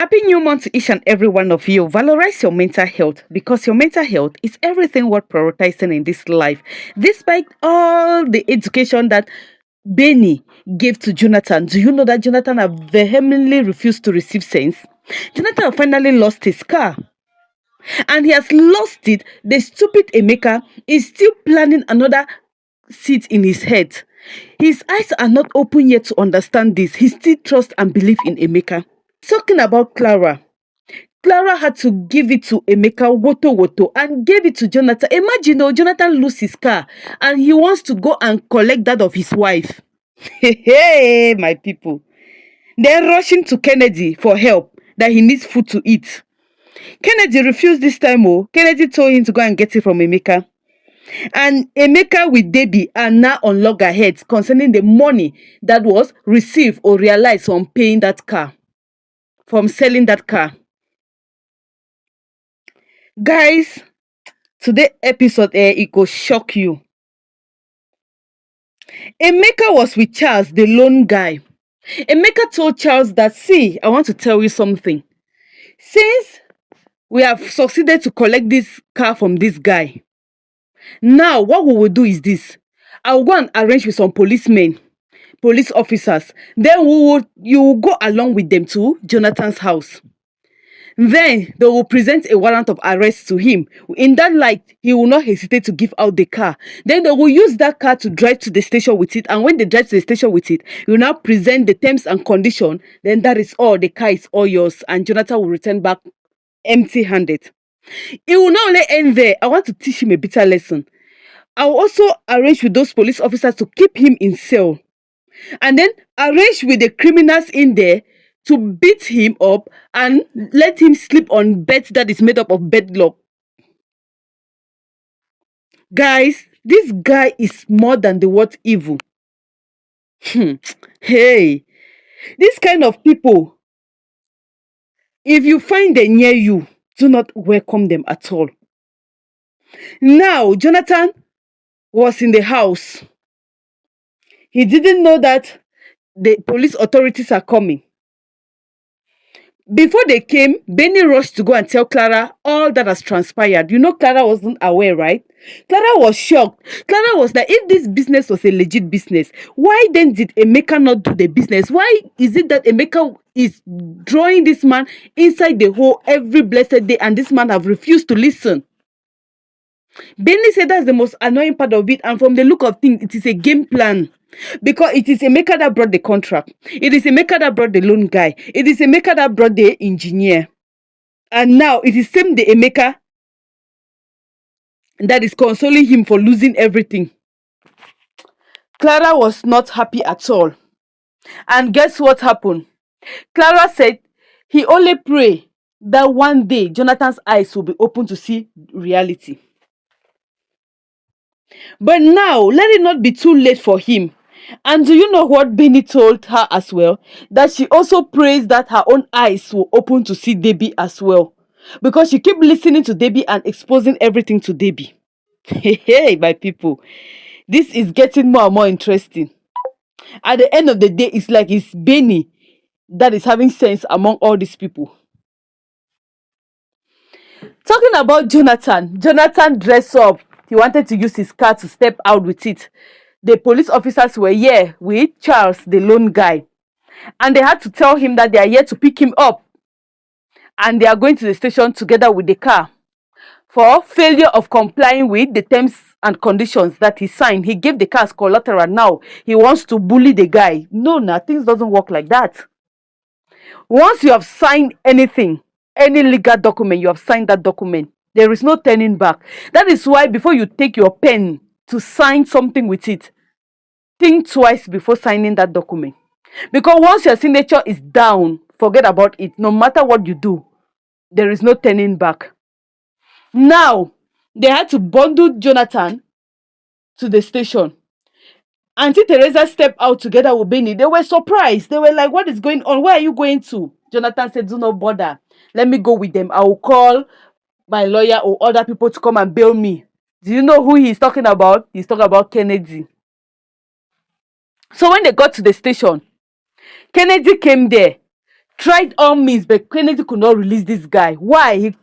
Happy new month to each and every one of you. Valorize your mental health because your mental health is everything worth prioritizing in this life. Despite all the education that Benny gave to Jonathan, do you know that Jonathan had vehemently refused to receive sense? Jonathan finally lost his car and he has lost it. The stupid Emeka is still planning another seat in his head. His eyes are not open yet to understand this. He still trusts and believes in Emeka. Talking about Clara. Clara had to give it to Emeka woto woto and gave it to Jonathan. Imagine Jonathan lose his car and he wants to go and collect that of his wife. Hey, my people. Then rushing to Kennedy for help that he needs food to eat. Kennedy refused this time. Kennedy told him to go and get it from Emeka. And Emeka with Debbie are now on loggerheads concerning the money that was received or realized from paying that car, from selling that car. Guys, today episode it go shock you. Emeka was with Charles, the lone guy. Emeka told Charles that, see, I want to tell you something. Since we have succeeded to collect this car from this guy, now what we will do is this. I will go and arrange with some policemen, police officers. Then you will go along with them to Jonathan's house. Then they will present a warrant of arrest to him. In that light, he will not hesitate to give out the car. Then they will use that car to drive to the station with it. And when they drive to the station with it, you will now present the terms and condition. Then that is all. The car is all yours. And Jonathan will return back empty-handed. It will not only end there. I want to teach him a bitter lesson. I will also arrange with those police officers to keep him in cell. And then arrange with the criminals in there to beat him up and let him sleep on bed that is made up of bedlock. Guys, this guy is more than the word evil. Hey, this kind of people, if you find them near you, do not welcome them at all. Now, Jonathan was in the house. He didn't know that the police authorities are coming. Before they came, Benny rushed to go and tell Clara all that has transpired. You know, Clara wasn't aware, right? Clara was shocked. Clara was like, if this business was a legit business, why then did Emeka not do the business? Why is it that Emeka is drawing this man inside the hole every blessed day and this man have refused to listen? Benny said that's the most annoying part of it, and from the look of things, it is a game plan. Because it is Emeka that brought the contract. It is Emeka that brought the loan guy. It is Emeka that brought the engineer. And now it is same the Emeka that is consoling him for losing everything. Clara was not happy at all. And guess what happened? Clara said he only pray that one day Jonathan's eyes will be open to see reality. But now, let it not be too late for him. And do you know what Benny told her as well? That she also prays that her own eyes will open to see Debbie as well. Because she keep listening to Debbie and exposing everything to Debbie. Hey, my people. This is getting more and more interesting. At the end of the day, it's like it's Benny that is having sense among all these people. Talking about Jonathan. Jonathan dressed up. He wanted to use his car to step out with it. The police officers were here with Charles, the lone guy. And they had to tell him that they are here to pick him up. And they are going to the station together with the car. For failure of complying with the terms and conditions that he signed, he gave the car as collateral. Now, he wants to bully the guy. No, things doesn't work like that. Once you have signed anything, any legal document, you have signed that document. There is no turning back. That is why before you take your pen to sign something with it, think twice before signing that document. Because once your signature is down, forget about it. No matter what you do, there is no turning back. Now, they had to bundle Jonathan to the station. Auntie Teresa stepped out together with Benny. They were surprised. They were like, what is going on? Where are you going to? Jonathan said, do not bother. Let me go with them. I will call my lawyer or other people to come and bail me. Do you know who he's talking about? He's talking about Kennedy. So when they got to the station, Kennedy came there. tried all means, but Kennedy could not release this guy. Why?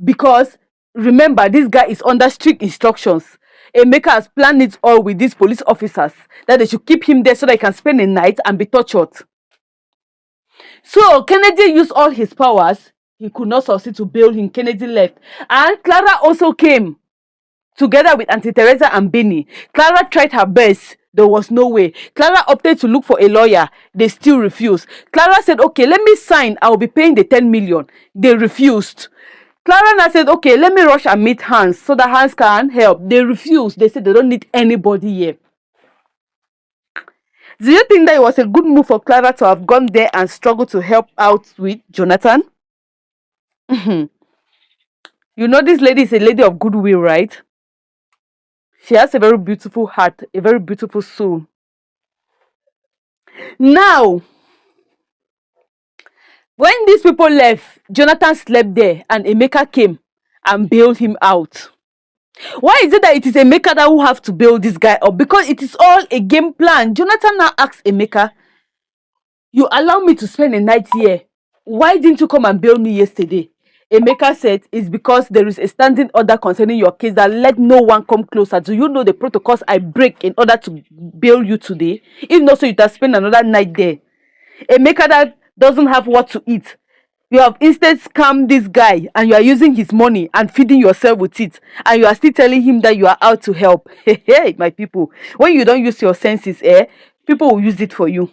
Because remember, this guy is under strict instructions. Emeka has planned it all with these police officers that they should keep him there so that he can spend a night and be tortured. So Kennedy used all his powers. He could not succeed to bail him. Kennedy left. And Clara also came together with Auntie Teresa and Benny. Clara tried her best. There was no way. Clara opted to look for a lawyer. They still refused. Clara said, okay, let me sign. I will be paying the 10 million. They refused. Clara now said, okay, let me rush and meet Hans so that Hans can help. They refused. They said they don't need anybody here. Do you think that it was a good move for Clara to have gone there and struggled to help out with Jonathan? You know this lady is a lady of goodwill, right? She has a very beautiful heart, a very beautiful soul. Now, when these people left, Jonathan slept there and Emeka came and bailed him out. Why is it that it is Emeka that will have to bail this guy up? Because it is all a game plan. Jonathan now asks Emeka, you allow me to spend a night here. Why didn't you come and bail me yesterday? Emeka said, it's because there is a standing order concerning your case that let no one come closer. Do you know the protocols I break in order to bail you today? If not, so you can spend another night there. Emeka that doesn't have what to eat. You have instead scammed this guy and you are using his money and feeding yourself with it. And you are still telling him that you are out to help. Hey, my people. When you don't use your senses, people will use it for you.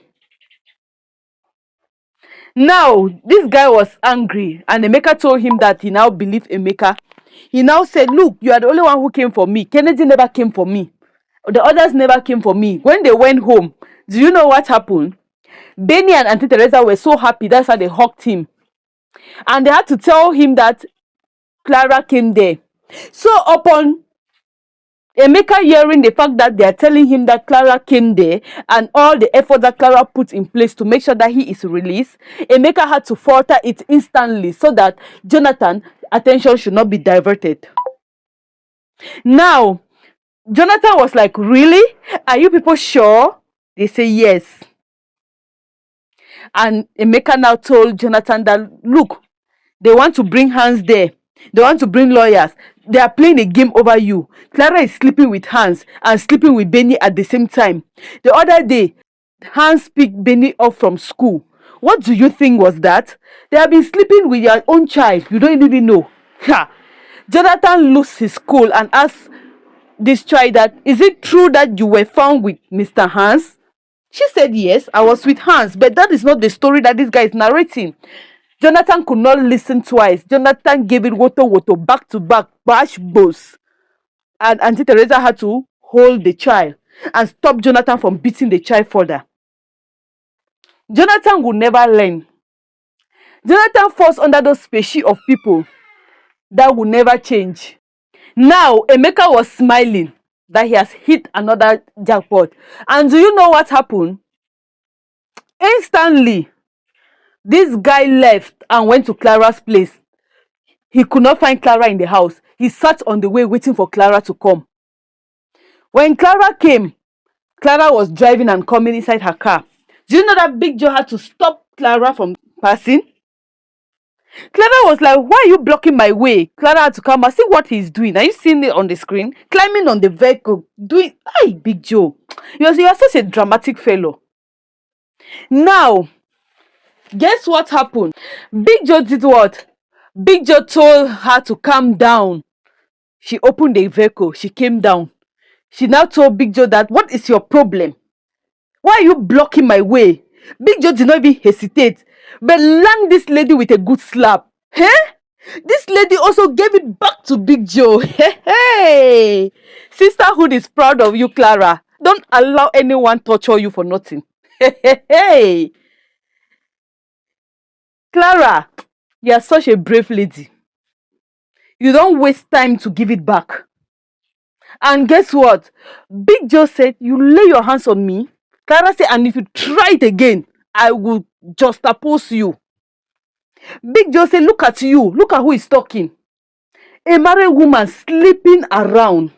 Now, this guy was angry and Emeka told him that he now believed Emeka. He now said, look, you are the only one who came for me. Kennedy never came for me. The others never came for me. When they went home, do you know what happened? Benny and Auntie Teresa were so happy. That's why they hugged him. And they had to tell him that Clara came there. So upon Emeka hearing the fact that they are telling him that Clara came there and all the effort that Clara put in place to make sure that he is released, Emeka had to falter it instantly so that Jonathan's attention should not be diverted. Now, Jonathan was like, really? Are you people sure? They say yes. And Emeka now told Jonathan that, look, they want to bring Hans there. They want to bring lawyers. They are playing a game over you. Clara is sleeping with Hans and sleeping with Benny at the same time. The other day, Hans picked Benny up from school. What do you think was that? They have been sleeping with your own child. You don't even know. Ha! Jonathan lost his cool and asked this child that, is it true that you were found with Mr. Hans? She said, yes, I was with Hans. But that is not the story that this guy is narrating. Jonathan could not listen twice. Jonathan gave it woto, back to back, bash boss. And Auntie Teresa had to hold the child and stop Jonathan from beating the child further. Jonathan would never learn. Jonathan falls under those species of people that will never change. Now, Emeka was smiling that he has hit another jackpot. And do you know what happened? Instantly, this guy left and went to Clara's place. He could not find Clara in the house. He sat on the way waiting for Clara to come. When Clara came, Clara was driving and coming inside her car. Do you know that Big Joe had to stop Clara from passing? Clara was like, why are you blocking my way? Clara had to come and see what he's doing. Are you seeing it on the screen? Climbing on the vehicle, doing, hey, Big Joe, you are such a dramatic fellow. Now, guess what happened? Big Joe did what? Big Joe told her to calm down. She opened the vehicle. She came down. She now told Big Joe that, what is your problem? Why are you blocking my way? Big Joe did not even hesitate, but landed this lady with a good slap. Hey? This lady also gave it back to Big Joe. Hey! Sisterhood is proud of you, Clara. Don't allow anyone torture you for nothing. Hey! Clara, you are such a brave lady. You don't waste time to give it back. And guess what? Big Joe said, you lay your hands on me. Clara said, and if you try it again, I will just oppose you. Big Joe said, look at you. Look at who is talking. A married woman sleeping around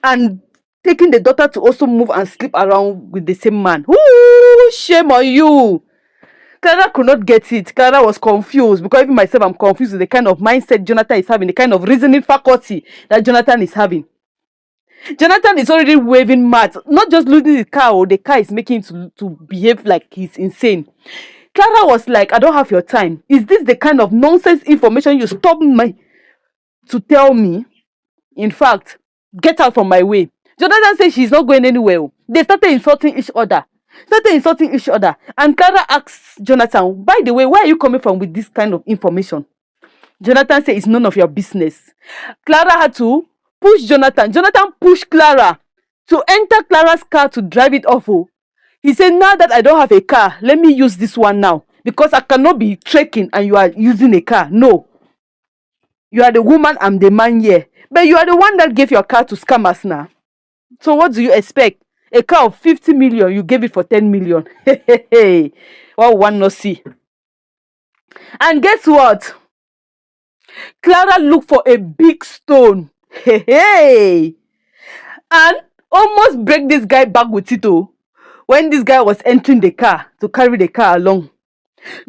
and taking the daughter to also move and sleep around with the same man. Ooh, shame on you. Clara could not get it. Clara was confused because even myself, I'm confused with the kind of mindset Jonathan is having, the kind of reasoning faculty that Jonathan is having. Jonathan is already waving mad, not just losing the car, or the car is making him to behave like he's insane. Clara was like, I don't have your time. Is this the kind of nonsense information you stop me to tell me? In fact, get out from my way. Jonathan says she's not going anywhere. They started insulting each other. And Clara asks Jonathan, by the way, where are you coming from with this kind of information? Jonathan said, it's none of your business. Clara had to push Jonathan. Jonathan pushed Clara to enter Clara's car to drive it off. He said, now that I don't have a car, let me use this one now. Because I cannot be trekking and you are using a car. No. You are the woman, I'm the man here. But you are the one that gave your car to scammers now. So what do you expect? A car of 50 million, you gave it for 10 million. What one not see? And guess what? Clara looked for a big stone. And almost break this guy back with it. When this guy was entering the car to carry the car along.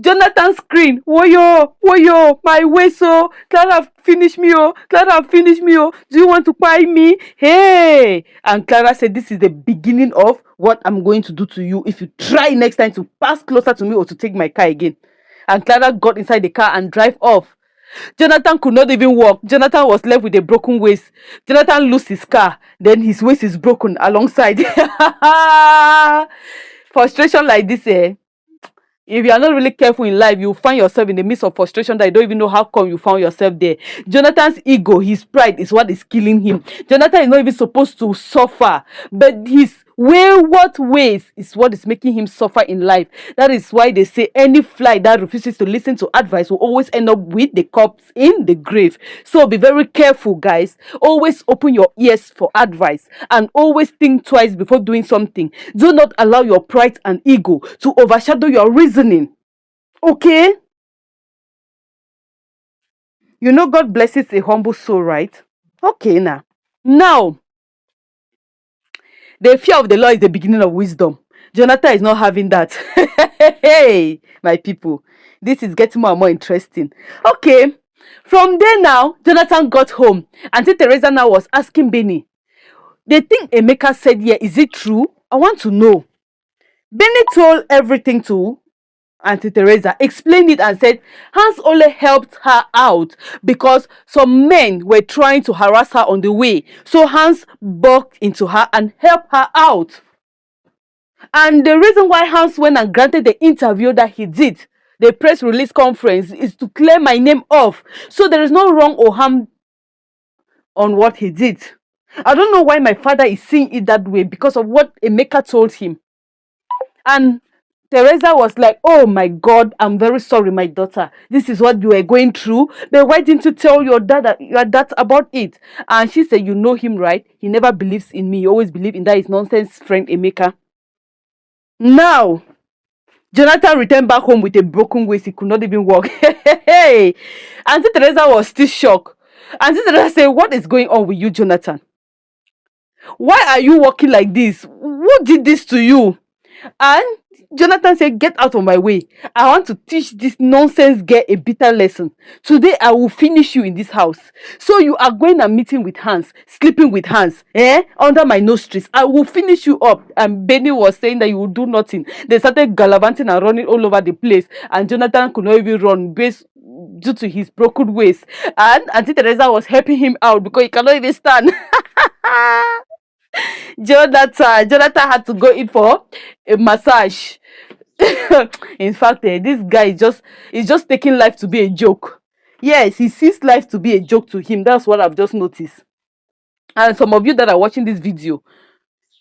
Jonathan screamed, Woyo, my way, so Clara finish me, Clara finish me, do you want to buy me? Hey! And Clara said, this is the beginning of what I'm going to do to you if you try next time to pass closer to me or to take my car again. And Clara got inside the car and drive off. Jonathan could not even walk. Jonathan was left with a broken waist. Jonathan lost his car. Then his waist is broken alongside. Frustration like this, if you are not really careful in life, you find yourself in the midst of frustration that you don't even know how come you found yourself there. Jonathan's ego, his pride is what is killing him. Jonathan is not even supposed to suffer, but his wayward ways is what is making him suffer in life. That is why they say any fly that refuses to listen to advice will always end up with the corpse in the grave. So be very careful, guys. Always open your ears for advice and always think twice before doing something. Do not allow your pride and ego to overshadow your reasoning. Okay? You know God blesses a humble soul, right? Okay, now, the fear of the Lord is the beginning of wisdom. Jonathan is not having that. Hey, my people, this is getting more and more interesting. Okay, from there now, Jonathan got home. Auntie Teresa now was asking Benny, the thing Emeka said here, is it true? I want to know. Benny told everything to Auntie Teresa, explained it and said Hans only helped her out because some men were trying to harass her on the way. So Hans bucked into her and helped her out. And the reason why Hans went and granted the interview that he did, the press release conference, is to clear my name off. So there is no wrong or harm on what he did. I don't know why my father is seeing it that way because of what Emeka told him. And Teresa was like, oh my God, I'm very sorry, my daughter. This is what you were going through. But why didn't you tell your dad about it? And she said, you know him, right? He never believes in me. He always believes in that his nonsense friend Emeka. Now, Jonathan returned back home with a broken waist. He could not even walk. Hey, Auntie Teresa was still shocked. Auntie Teresa said, what is going on with you, Jonathan? Why are you walking like this? Who did this to you? And Jonathan said, get out of my way. I want to teach this nonsense girl a bitter lesson. Today, I will finish you in this house. So you are going and meeting with Hans, sleeping with Hans, under my nostrils. I will finish you up. And Benny was saying that you will do nothing. They started gallivanting and running all over the place. And Jonathan could not even run due to his broken waist. And Auntie Teresa was helping him out because he cannot even stand. Jonathan had to go in for a massage. In fact, this guy is just taking life to be a joke. Yes, he sees life to be a joke to him. That's what I've just noticed. And some of you that are watching this video,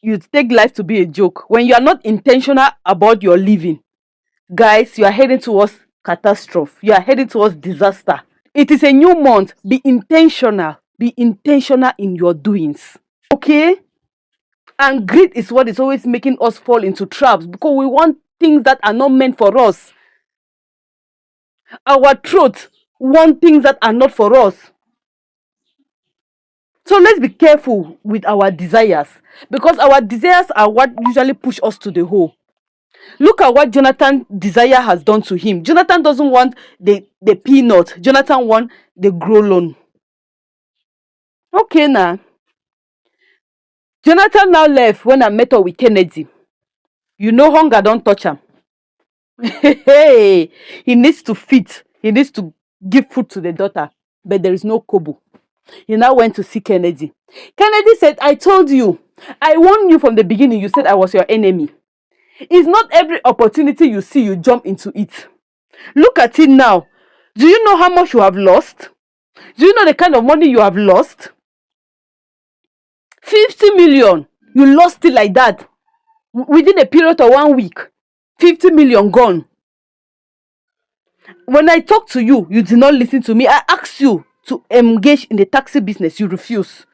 you take life to be a joke. When you are not intentional about your living, guys, you are heading towards catastrophe. You are heading towards disaster. It is a new month. Be intentional. Be intentional in your doings. Okay? And greed is what is always making us fall into traps because we want things that are not meant for us. Our throat want things that are not for us. So let's be careful with our desires because our desires are what usually push us to the hole. Look at what Jonathan Desire has done to him. Jonathan doesn't want the peanut. Jonathan wants the grow loan. Okay, now. Jonathan now left when I met up with Kennedy. You know hunger don't touch him. Hey, he needs to feed. He needs to give food to the daughter. But there is no kobo. He now went to see Kennedy. Kennedy said, I told you. I warned you from the beginning. You said I was your enemy. It's not every opportunity you see, you jump into it. Look at it now. Do you know how much you have lost? Do you know the kind of money you have lost? 50 million. You lost it like that. Within a period of 1 week. 50 million gone. When I talk to you, you did not listen to me. I asked you to engage in the taxi business. You refuse.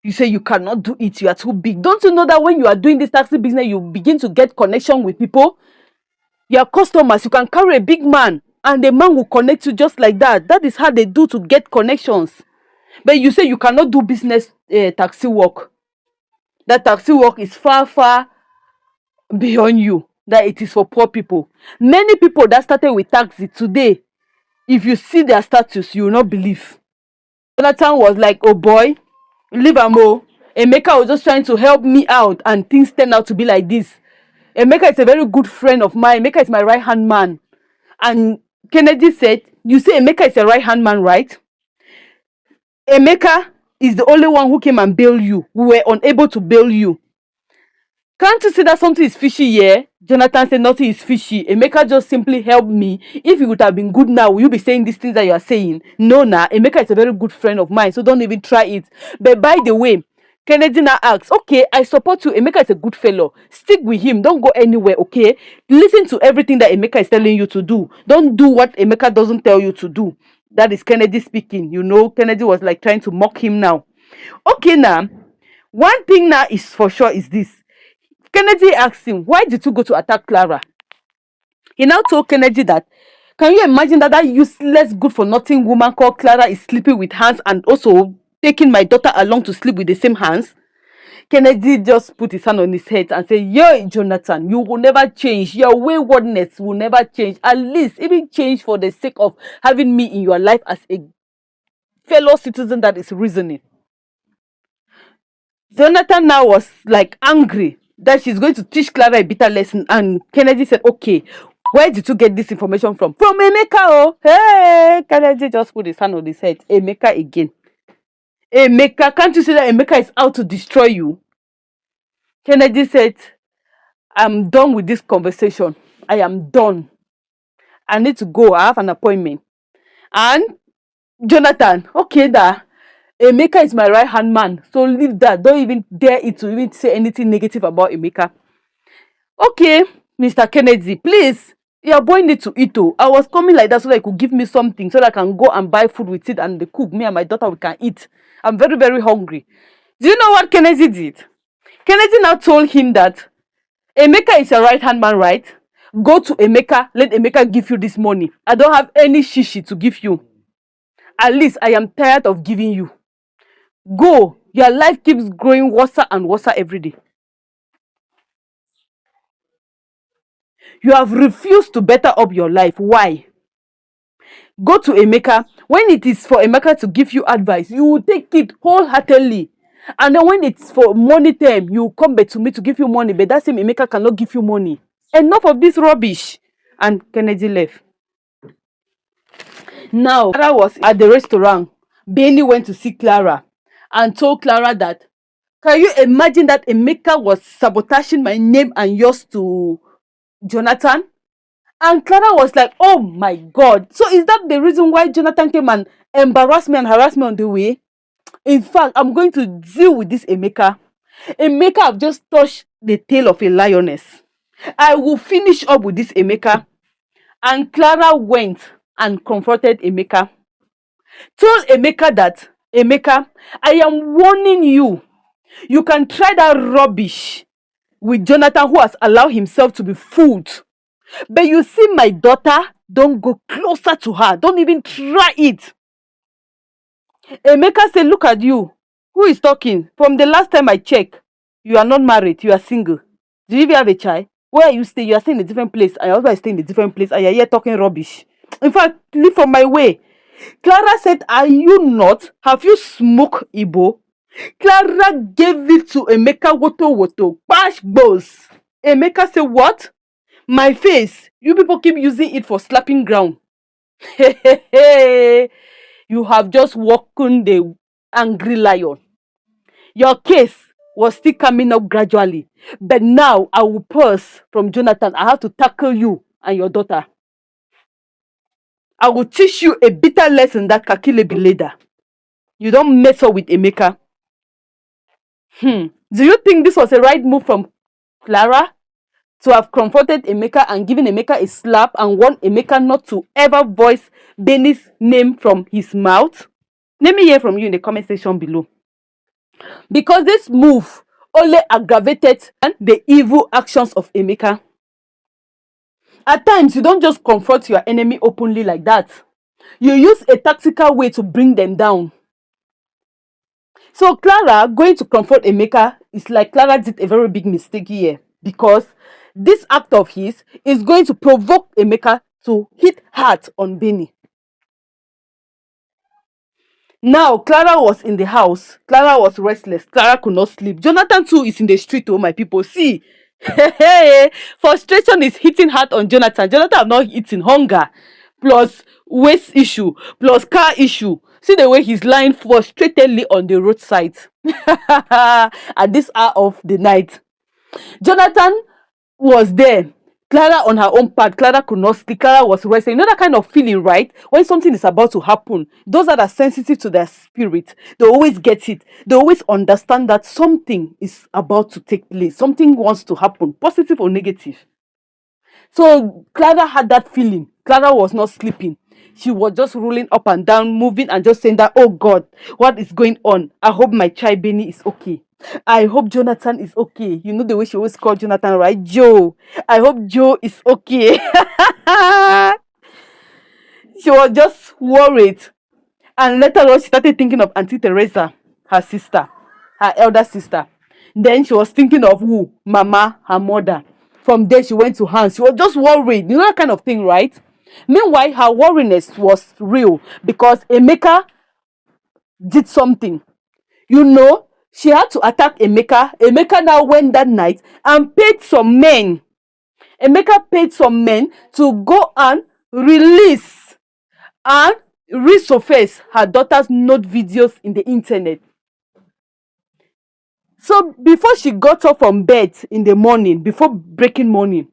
You say you cannot do it. You are too big. Don't you know that when you are doing this taxi business, you begin to get connection with people? Your customers, you can carry a big man and the man will connect you just like that. That is how they do to get connections. But you say you cannot do business taxi work. That taxi work is far, far beyond you. That it is for poor people. Many people that started with taxi today, if you see their status, you will not believe. Jonathan was like, oh boy, leave am o. Emeka was just trying to help me out and things turned out to be like this. Emeka is a very good friend of mine. Emeka is my right hand man. And Kennedy said, you say Emeka is a right hand man, right? Emeka is the only one who came and bailed you. We were unable to bail you. Can't you see that something is fishy here? Jonathan said nothing is fishy. Emeka just simply helped me. If you would have been good now, will you be saying these things that you are saying? No, nah. Emeka is a very good friend of mine, so don't even try it. But by the way, Kennedy now asks, okay, I support you. Emeka is a good fellow. Stick with him. Don't go anywhere, okay? Listen to everything that Emeka is telling you to do. Don't do what Emeka doesn't tell you to do. That is Kennedy speaking. You know, Kennedy was like trying to mock him now. Okay, now, one thing now is for sure is this. Kennedy asked him, why did you go to attack Clara? He now told Kennedy that, can you imagine that useless, good-for-nothing woman called Clara is sleeping with Hans and also taking my daughter along to sleep with the same Hans? Kennedy just put his hand on his head and said, yo, Jonathan, you will never change. Your waywardness will never change. At least even change for the sake of having me in your life as a fellow citizen that is reasoning. Jonathan now was like angry that she's going to teach Clara a bitter lesson. And Kennedy said, okay, where did you get this information from? From Emeka, oh. Hey, Kennedy just put his hand on his head. Emeka again. Emeka, can't you see that Emeka is out to destroy you? Kennedy said, I'm done with this conversation. I am done. I need to go. I have an appointment. And Jonathan, okay, Emeka is my right hand man. So leave that. Don't even dare it to even say anything negative about Emeka. Okay, Mr. Kennedy, please. Your boy need to eat. Oh. I was coming like that so that he could give me something so that I can go and buy food with it and the cook. Me and my daughter, we can eat. I'm very, very hungry. Do you know what Kennedy did? Kennedy now told him that Emeka is your right hand man, right? Go to Emeka. Let Emeka give you this money. I don't have any shishi to give you. At least I am tired of giving you. Go. Your life keeps growing worse and worse every day. You have refused to better up your life. Why? Go to Emeka. When it is for Emeka to give you advice, you will take it wholeheartedly. And then when it's for money time, you come back to me to give you money. But that same Emeka cannot give you money. Enough of this rubbish. And Kennedy left. Now, Clara was at the restaurant. Benny went to see Clara and told Clara that, can you imagine that Emeka was sabotaging my name and yours to Jonathan? And Clara was like, oh my God. So is that the reason why Jonathan came and embarrassed me and harassed me on the way? In fact, I'm going to deal with this Emeka. Emeka have just touched the tail of a lioness. I will finish up with this Emeka. And Clara went and confronted Emeka. Told Emeka that, Emeka, I am warning you. You can try that rubbish with Jonathan who has allowed himself to be fooled. But you see my daughter, don't go closer to her. Don't even try it. Emeka said, look at you. Who is talking? From the last time I checked, you are not married. You are single. Do you even have a child? Where are you staying? You are staying in a different place, and your husband is staying in a different place, and you're here talking rubbish. In fact, leave from my way. Clara said, are you not? Have you smoked Igbo? Clara gave it to Emeka woto woto. Bash boss. Emeka said, what? My face. You people keep using it for slapping ground. You have just woken the angry lion. Your case was still coming up gradually. But now I will pause from Jonathan. I have to tackle you and your daughter. I will teach you a bitter lesson that Kakile be later. You don't mess up with Emeka. Do you think this was a right move from Clara to have confronted Emeka and given Emeka a slap and warned Emeka not to ever voice Benny's name from his mouth? Let me hear from you in the comment section below. Because this move only aggravated the evil actions of Emeka. At times, you don't just confront your enemy openly like that. You use a tactical way to bring them down. So Clara going to confront Emeka is like Clara did a very big mistake here, because this act of his is going to provoke Emeka to hit hard on Benny. Now, Clara was in the house. Clara was restless. Clara could not sleep. Jonathan too is in the street, oh my people. See, frustration is hitting hard on Jonathan. Jonathan have not eaten, hunger, plus waist issue, plus car issue. See the way he's lying frustratedly on the roadside at this hour of the night. Jonathan was there. Clara on her own part. Clara could not sleep. Clara was resting. You know that kind of feeling, right? When something is about to happen, those that are sensitive to their spirit, they always get it. They always understand that something is about to take place. Something wants to happen, positive or negative. So Clara had that feeling. Clara was not sleeping. She was just rolling up and down, moving and just saying that, oh God, what is going on? I hope my child Benny is okay. I hope Jonathan is okay. You know the way she always called Jonathan, right? Joe. I hope Joe is okay. She was just worried. And later on, she started thinking of Auntie Teresa, her sister, her elder sister. Then she was thinking of who? Mama, her mother. From there, she went to Hans. She was just worried. You know that kind of thing, right? Meanwhile, her worriness was real because Emeka did something. You know, she had to attack Emeka. Emeka now went that night and paid some men. Emeka paid some men to go and release and resurface her daughter's note videos in the internet. So before she got up from bed in the morning, before breaking morning,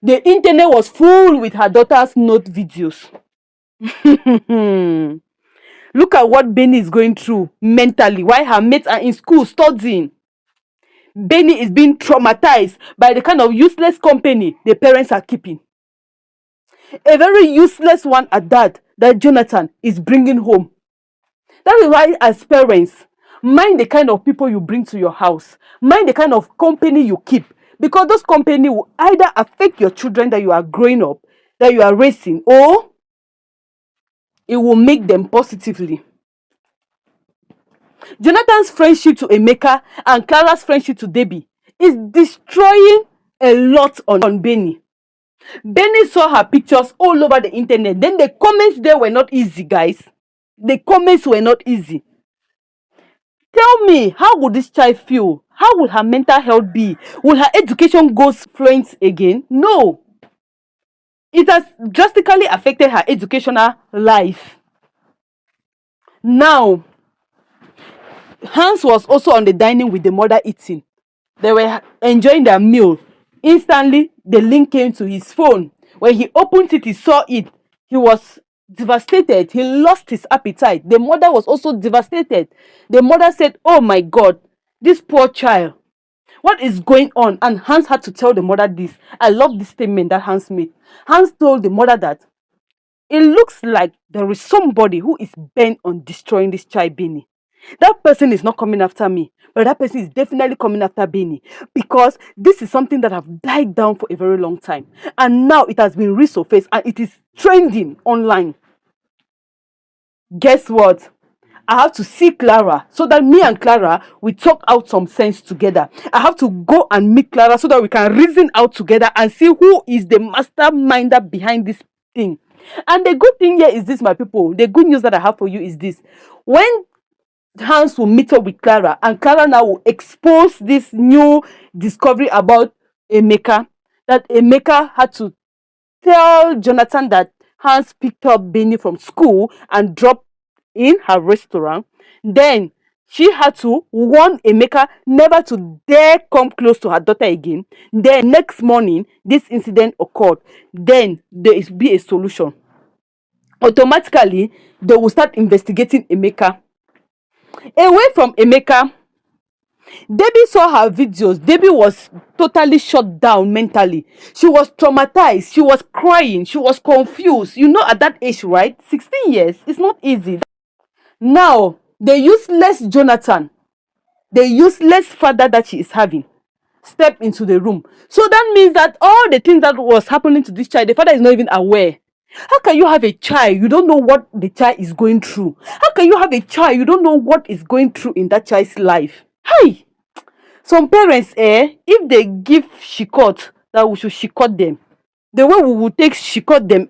the internet was full with her daughter's note videos. Look at what Benny is going through mentally while her mates are in school studying. Benny is being traumatized by the kind of useless company the parents are keeping. A very useless one at that Jonathan is bringing home. That is why, as parents, mind the kind of people you bring to your house. Mind the kind of company you keep. Because those company will either affect your children that you are growing up, that you are raising, or it will make them positively. Jonathan's friendship to Emeka and Clara's friendship to Debbie is destroying a lot on Benny. Benny saw her pictures all over the internet. Then the comments there were not easy, guys. The comments were not easy. Tell me, how would this child feel? How would her mental health be? Will her education go fluent again? No. It has drastically affected her educational life. Now, Hans was also on the dining with the mother eating. They were enjoying their meal. Instantly, the link came to his phone. When he opened it, he saw it. He was devastated. He lost his appetite. The mother was also devastated. The mother said, oh my God, this poor child. What is going on? And Hans had to tell the mother this. I love this statement that Hans made. Hans told the mother that it looks like there is somebody who is bent on destroying this child, Benny. That person is not coming after me, but that person is definitely coming after Benny, because this is something that have died down for a very long time. And now it has been resurfaced and it is trending online. Guess what? I have to see Clara so that me and Clara we talk out some sense together. I have to go and meet Clara so that we can reason out together and see who is the masterminder behind this thing. And the good thing here is this, my people. The good news that I have for you is this: when Hans will meet up with Clara, and Clara now will expose this new discovery about Emeka, that Emeka had to tell Jonathan that Hans picked up Benny from school and dropped in her restaurant. Then she had to warn Emeka never to dare come close to her daughter again. Then next morning, this incident occurred. Then there is be a solution. Automatically, they will start investigating Emeka. Away from Emeka, Debbie saw her videos. Debbie was totally shut down mentally. She was traumatized. She was crying. She was confused. You know, at that age, right? 16 years. It's not easy. Now, the useless Jonathan, the useless father that she is having, step into the room. So that means that all the things that was happening to this child, the father is not even aware. How can you have a child? You don't know what the child is going through. How can you have a child? You don't know what is going through in that child's life. Hey! Some parents, if they give shikot, that we should shikot them. The way we will take shikot them,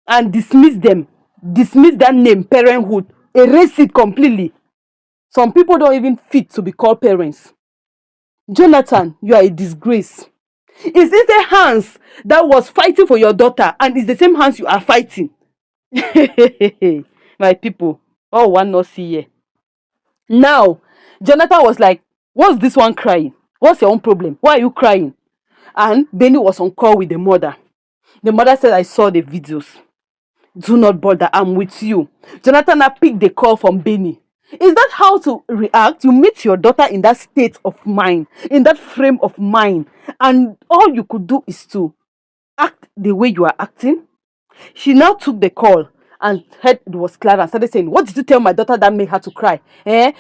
and dismiss them, dismiss that name, parenthood, erase it completely. Some people don't even fit to be called parents. Jonathan, you are a disgrace. Is this the hands that was fighting for your daughter, and it's the same hands you are fighting? My people, all one not see here. Now, Jonathan was like, what's this one crying? What's your own problem? Why are you crying? And Benny was on call with the mother. The mother said, I saw the videos. Do not bother, I'm with you. Jonathan now picked the call from Benny. Is that how to react? You meet your daughter in that state of mind, in that frame of mind, and all you could do is to act the way you are acting. She now took the call and heard it was Clara and started saying, what did you tell my daughter that made her to cry?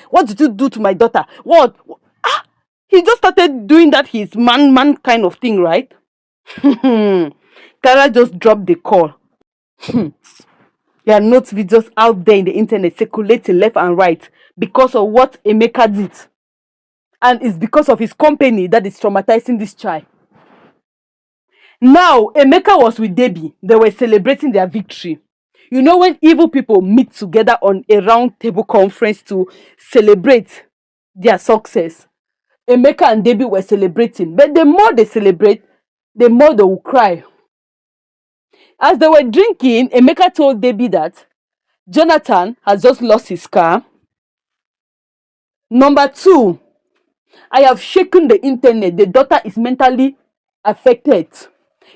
What did you do to my daughter? What? Ah, he just started doing that his man kind of thing, right? Clara just dropped the call. There are notes videos out there in the internet circulating left and right because of what Emeka did. And it's because of his company that is traumatizing this child. Now, Emeka was with Debbie. They were celebrating their victory. You know, when evil people meet together on a round table conference to celebrate their success, Emeka and Debbie were celebrating. But the more they celebrate, the more they will cry. As they were drinking, Emeka told Debbie that Jonathan has just lost his car. Number two, I have shaken the internet. The daughter is mentally affected.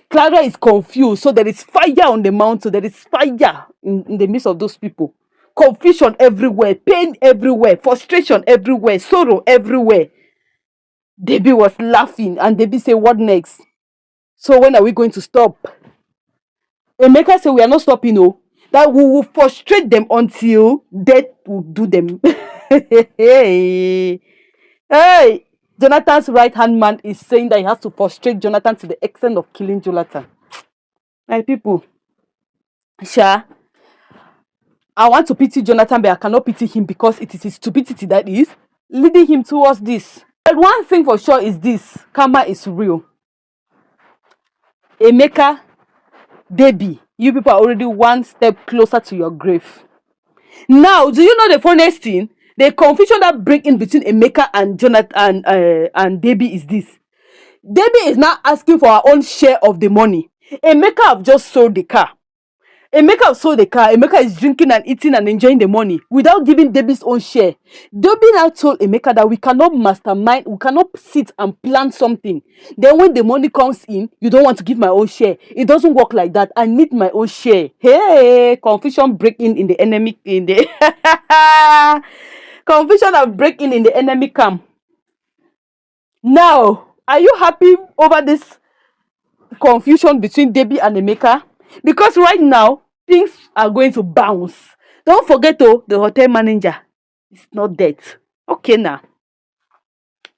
Clara is confused. So there is fire on the mountain. There is fire in the midst of those people. Confusion everywhere. Pain everywhere. Frustration everywhere. Sorrow everywhere. Debbie was laughing. And Debbie said, what next? So when are we going to stop? Emeka said, we are not stopping, no. That we will frustrate them until death will do them. Hey, Jonathan's right-hand man is saying that he has to frustrate Jonathan to the extent of killing Jonathan. My people, Sha, I want to pity Jonathan, but I cannot pity him because it is his stupidity that is leading him towards this. But one thing for sure is this: karma is real. Emeka, Debbie, you people are already one step closer to your grave. Now, do you know the funniest thing? The confusion that break in between Emeka and Jonathan and Debbie is this. Debbie is now asking for her own share of the money. Emeka have just sold the car. Emeka is drinking and eating and enjoying the money without giving Debbie's own share. Debbie now told Emeka that we cannot mastermind, we cannot sit and plan something. Then when the money comes in, you don't want to give my own share. It doesn't work like that. I need my own share. Hey, confusion breaking in the enemy in the confusion and breaking in the enemy camp. Now, are you happy over this confusion between Debbie and Emeka? Because right now, things are going to bounce. Don't forget, the hotel manager is not dead. Okay, now.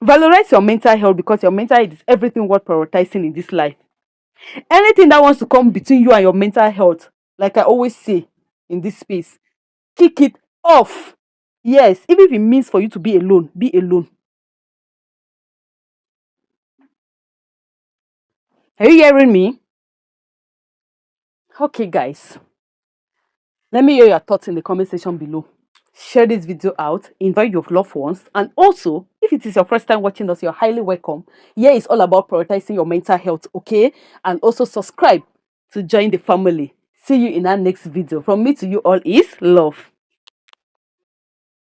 Valorize your mental health because your mental health is everything worth prioritizing in this life. Anything that wants to come between you and your mental health, like I always say in this space, kick it Off. Yes, even if it means for you to be alone, be alone. Are you hearing me? Okay, guys. Let me hear your thoughts in the comment section below. Share this video out, invite your loved ones, and also, if it is your first time watching us, you're highly welcome. Here is all about prioritizing your mental health, okay? And also subscribe to join the family. See you in our next video. From me to you all is love.